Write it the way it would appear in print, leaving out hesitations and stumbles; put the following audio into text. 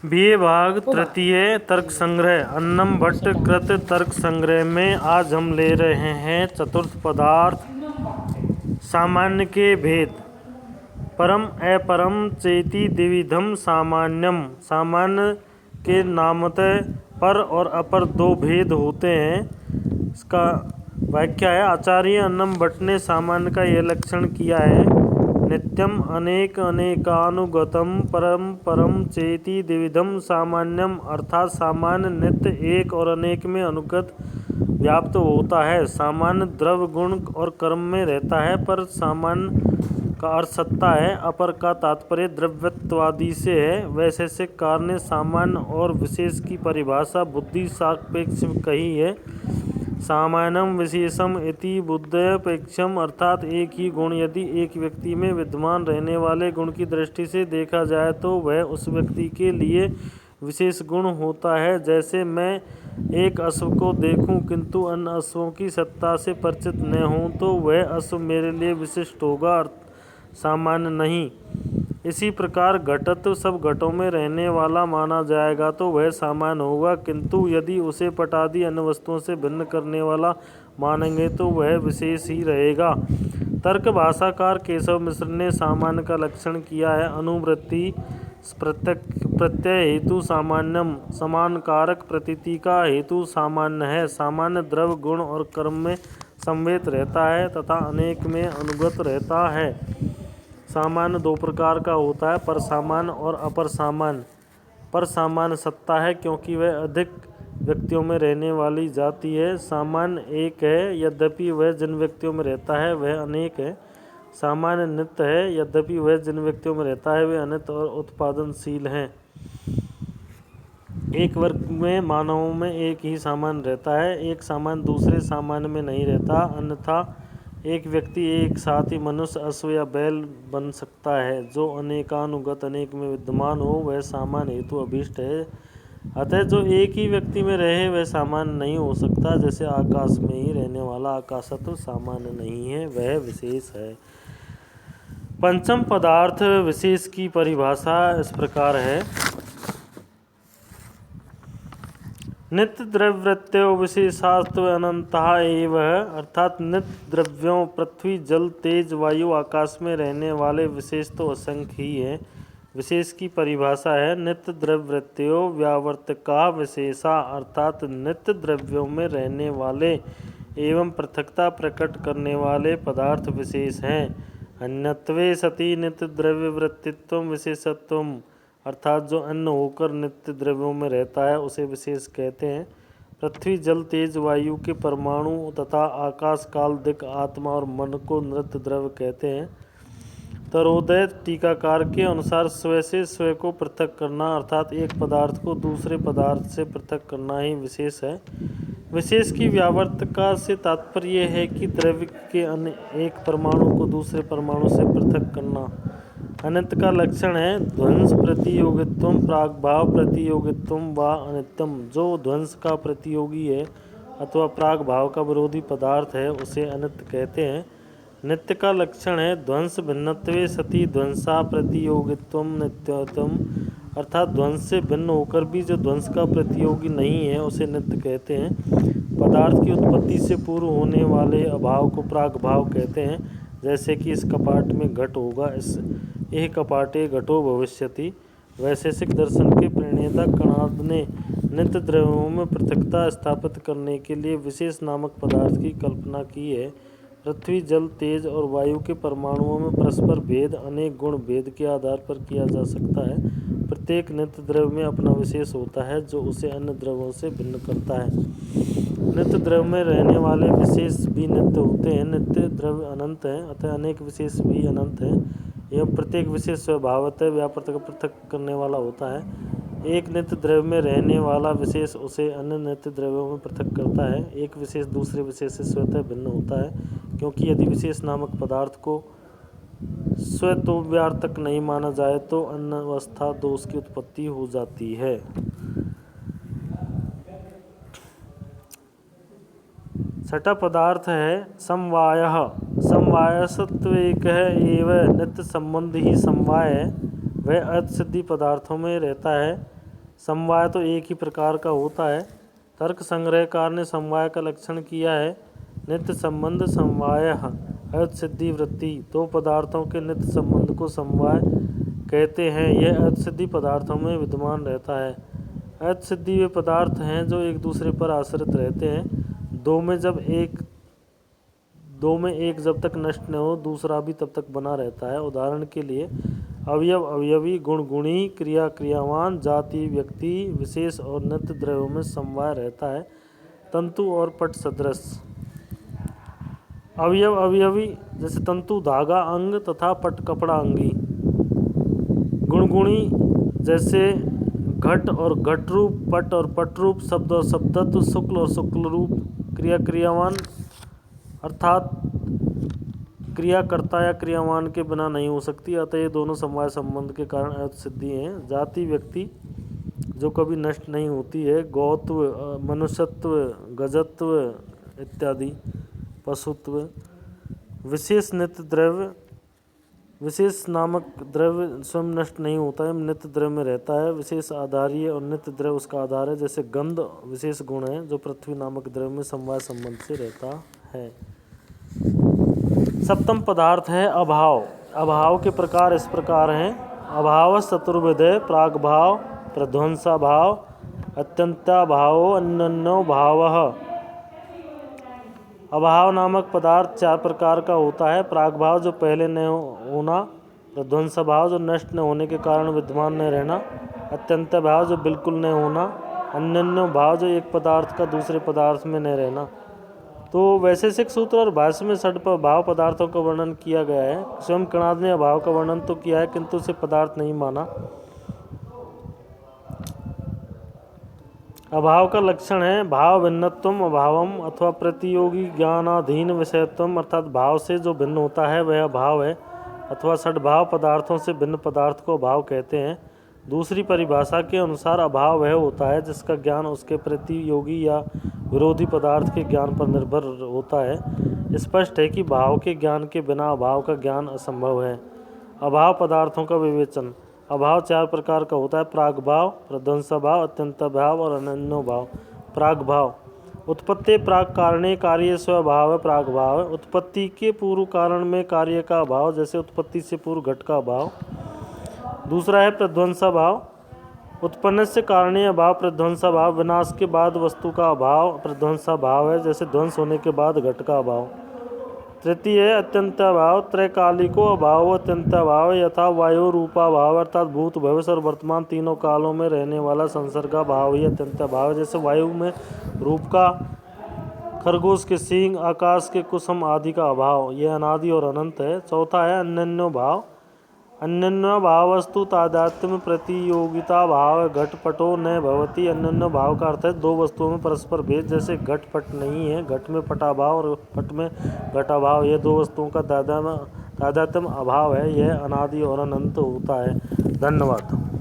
BA भाग तृतीय तर्क संग्रह अन्नम भट्ट कृत तर्क संग्रह में आज हम ले रहे हैं चतुर्थ पदार्थ सामान्य के भेद। परम अपरम चेति द्विविधम सामान्यम। सामान्य के नामतः पर और अपर दो भेद होते हैं। इसका व्याख्या है। आचार्य अन्नम भट्ट ने सामान्य का यह लक्षण किया है, नित्यम अनेक अनेकानुगतम परम परम चेति द्विविधम सामान्यम, अर्थात सामान्य नित्य एक और अनेक में अनुगत व्याप्त होता है। सामान्य द्रव्य गुण और कर्म में रहता है, पर सामान्य का अर्थ सत्ता है। अपर का तात्पर्य द्रव्यत्वादि से है। वैशेषिककार ने सामान्य और विशेष की परिभाषा बुद्धि सापेक्ष कही है। सामान्यम विशेषम इति बुद्ध्यपेक्षम, अर्थात एक ही गुण यदि एक व्यक्ति में विद्यमान रहने वाले गुण की दृष्टि से देखा जाए तो वह उस व्यक्ति के लिए विशेष गुण होता है। जैसे मैं एक अश्व को देखूं किंतु अन्य अश्वों की सत्ता से परिचित न हूं तो वह अश्व मेरे लिए विशिष्ट होगा, सामान्य नहीं। इसी प्रकार घटत्व सब घटों में रहने वाला माना जाएगा तो वह सामान्य होगा, किंतु यदि उसे पटादि अन्य वस्तुओं से भिन्न करने वाला मानेंगे तो वह विशेष ही रहेगा। तर्क भाषाकार केशव मिश्र ने सामान्य का लक्षण किया है। अनुवृत्ति प्रत्यय हेतु सामान्यम, समान कारक प्रतीति का हेतु सामान्य है। सामान्य द्रव्य गुण और कर्म में समवेत रहता है तथा अनेक में अनुगत रहता है। सामान्य दो प्रकार का होता है, पर सामान्य और अपर सामान्य। पर सामान्य सत्ता है क्योंकि वह अधिक व्यक्तियों में रहने वाली जाति है। सामान्य एक है, यद्यपि वह जिन व्यक्तियों में रहता है वह अनेक है। सामान्य नित्य है, यद्यपि वह जिन व्यक्तियों में रहता है वे अनित्य और उत्पादनशील हैं। एक वर्ग में मानवों में एक ही सामान्य रहता है, एक सामान्य दूसरे सामान्य में नहीं रहता। अन्यथा एक व्यक्ति एक साथ ही मनुष्य, अश्व या बैल बन सकता है। जो अनेकानुगत अनेक में विद्यमान हो वह सामान्य हेतु अभीष्ट है। अतः जो एक ही व्यक्ति में रहे वह सामान्य नहीं हो सकता। जैसे आकाश में ही रहने वाला आकाशत्व सामान्य नहीं है, वह विशेष है। पंचम पदार्थ विशेष की परिभाषा इस प्रकार है। नित्य द्रव्यवृत्त्यो विशेषात्व अनंतः एव, अर्थात नित्य द्रव्यों पृथ्वी जल तेज वायु आकाश में रहने वाले विशेष तो असंख्य ही है। विशेष की परिभाषा है। नित्य द्रव्यवृत्त्यो व्यावर्तका विशेषा, अर्थात नित्य द्रव्यों में रहने वाले एवं पृथकता प्रकट करने वाले पदार्थ विशेष हैं। अन्यत्वे सति नित्य द्रव्यवृत्तित्व विशेषत्वम, अर्थात जो अन्य होकर नित्य द्रव्यों में रहता है उसे विशेष कहते हैं। पृथ्वी जल तेज वायु के परमाणु तथा आकाश काल दिक् आत्मा और मन को नित्य द्रव्य कहते हैं। तरोदय टीकाकार के अनुसार स्व से स्व को पृथक करना, अर्थात एक पदार्थ को दूसरे पदार्थ से पृथक करना ही विशेष है। विशेष की व्यावर्तका से तात्पर्य है कि द्रव्य के एक परमाणु को दूसरे परमाणु से पृथक करना। अनित्य का लक्षण है ध्वंस प्रतियोगित्व, प्रागभाव प्रतियोगित्व व अनित्यम। जो ध्वंस का प्रतियोगी है अथवा प्रागभाव का विरोधी पदार्थ है उसे अनित्य कहते हैं। नित्य का लक्षण है ध्वंस भिन्नत्वे सति ध्वंसा प्रतियोगित्व नित्यत्वम, अर्थात ध्वंस से भिन्न होकर भी जो ध्वंस का प्रतियोगी नहीं है उसे नित्य कहते हैं। पदार्थ की उत्पत्ति से पूर्व होने वाले अभाव को प्रागभाव कहते हैं। जैसे कि इस कपाट में घट होगा, इस यह कपाटे घटो भविष्यति। वैशेषिक दर्शन के प्रणेता कणाद ने नित्य द्रव्यों में पृथकता स्थापित करने के लिए विशेष नामक पदार्थ की कल्पना की है। पृथ्वी जल तेज और वायु के परमाणुओं में परस्पर भेद अनेक गुण भेद के आधार पर किया जा सकता है। प्रत्येक नित्य द्रव्य में अपना विशेष होता है जो उसे अन्य द्रव्यों से भिन्न करता है। नित्य द्रव्य में रहने वाले विशेष भी नित्य होते हैं। नित्य द्रव्य अनंत है, अतः अनेक विशेष भी अनंत है। एवं प्रत्येक विशेष स्वभावतः व्यापक पृथक करने वाला होता है। एक नित्य द्रव्य में रहने वाला विशेष उसे अन्य नित्य द्रव्यों में पृथक करता है। एक विशेष दूसरे विशेष से स्वतः भिन्न होता है, क्योंकि यदि विशेष नामक पदार्थ को स्वतोव्यार्थक नहीं माना जाए तो अनवस्था दोष की उत्पत्ति हो जाती है। छठा पदार्थ है समवायः। समवायसत्व एक है एवं नित्य संबंध ही समवाय है। वह अर्थ सिद्धि पदार्थों में रहता है। समवाय तो एक ही प्रकार का होता है। तर्क संग्रहकार ने समवाय का लक्षण किया है। नित्य संबंध समवाय अर्थ सिद्धि वृत्ति। दो पदार्थों के नित्य संबंध को समवाय कहते हैं। यह अर्थ सिद्धि पदार्थों में विद्यमान रहता है। अर्थ सिद्धि वे पदार्थ हैं जो एक दूसरे पर आश्रित रहते हैं। दो में एक जब तक नष्ट न हो दूसरा भी तब तक बना रहता है। उदाहरण के लिए अवयव अवयवी, गुण गुणी, क्रिया क्रियावान, जाति व्यक्ति विशेष और नित्य द्रव्यों में समवाय रहता है। तंतु और पट सदृश। अवयव अवयवी जैसे तंतु धागा अंग तथा पट कपड़ा अंगी। गुणगुणी जैसे घट और घट रूप, पट और पट रूप, शब्द और शब्दत्व, शुक्ल और शुक्ल रूप। क्रिया क्रियावान अर्थात क्रियाकर्ता या क्रियावान के बिना नहीं हो सकती, अतः ये दोनों समवाय संबंध के कारण अर्थ सिद्धि हैं। जाति व्यक्ति जो कभी नष्ट नहीं होती है, गौत्व, मनुष्यत्व, गजत्व इत्यादि, पशुत्व। विशेष नित्य द्रव्य, विशेष नामक द्रव्य स्वयं नष्ट नहीं होता है, नित्य द्रव्य में रहता है। विशेष आधारीय और नित्य द्रव्य उसका आधार है। जैसे गंध विशेष गुण है जो पृथ्वी नामक द्रव्य में समवाय संबंध से रहता है। सप्तम पदार्थ है अभाव। अभाव के प्रकार इस प्रकार हैं। अभाव चतुर्विधे, प्राग भाव, प्रध्वंसा भाव, अत्यंता भाव, अन्योन्यो भावः। अभाव नामक पदार्थ चार प्रकार का होता है। प्राग भाव जो पहले न होना, प्रध्वंसा भाव जो नष्ट न होने के कारण विद्यमान न रहना, अत्यंत भाव जो बिल्कुल न होना, अन्योन्यो भाव जो एक पदार्थ का दूसरे पदार्थ में न रहना। तो वैशेषिक सूत्र और भाष्य में षड भाव पदार्थों का वर्णन किया गया है। स्वयं कणाद ने अभाव का वर्णन तो किया है किंतु उसे पदार्थ नहीं माना। अभाव का लक्षण है भाव भिन्नत्वम अभावम अथवा प्रतियोगी ज्ञानाधीन विषयत्वम, अर्थात भाव से जो भिन्न होता है वह अभाव है, अथवा षड्भाव पदार्थों से भिन्न पदार्थ को अभाव कहते हैं। दूसरी परिभाषा के अनुसार अभाव वह होता है जिसका ज्ञान उसके प्रतियोगी या विरोधी पदार्थ के ज्ञान पर निर्भर होता है। स्पष्ट है कि भाव के ज्ञान के बिना अभाव का ज्ञान असंभव है। अभाव पदार्थों का विवेचन। अभाव चार प्रकार का होता है। प्राग भाव, प्रध्वंसा भाव, अत्यंत भाव और अन्योन्यो भाव। प्राग भाव उत्पत्ति प्राग कारणे कार्य स्वभाव है। प्राग भाव है उत्पत्ति के पूर्व कारण में कार्य का अभाव, जैसे उत्पत्ति से पूर्व घट का अभाव। दूसरा है प्रध्वंसा भाव, उत्पन्न से कारणीय अभाव प्रध्वंसा भाव। विनाश के बाद वस्तु का अभाव प्रध्वंसा भाव है, जैसे ध्वंस होने के बाद घट का अभाव। तृतीय है अत्यंत भाव, त्रैकालिको अभाव अत्यंत भाव यथा वायु रूपा भाव, अर्थात भूत भविष्य और वर्तमान तीनों कालों में रहने वाला संसर्गा भाव ही अत्यंत भाव है। जैसे वायु में रूप का, खरगोश के सींग, आकाश के कुसुम आदि का अभाव, यह अनादि और अनंत है। चौथा है अन्योन्यो भाव। अन्योन्यो भावस्तु तादात्म्य प्रतियोगिता भाव घटपटो न भवति। अन्योन्यो भाव का अर्थ है दो वस्तुओं में परस्पर भेद, जैसे घट पट नहीं है, घट में पटाभाव और पट में घटाभाव, यह दो वस्तुओं का तादात्म्य अभाव है। यह अनादि और अनंत होता है। धन्यवाद।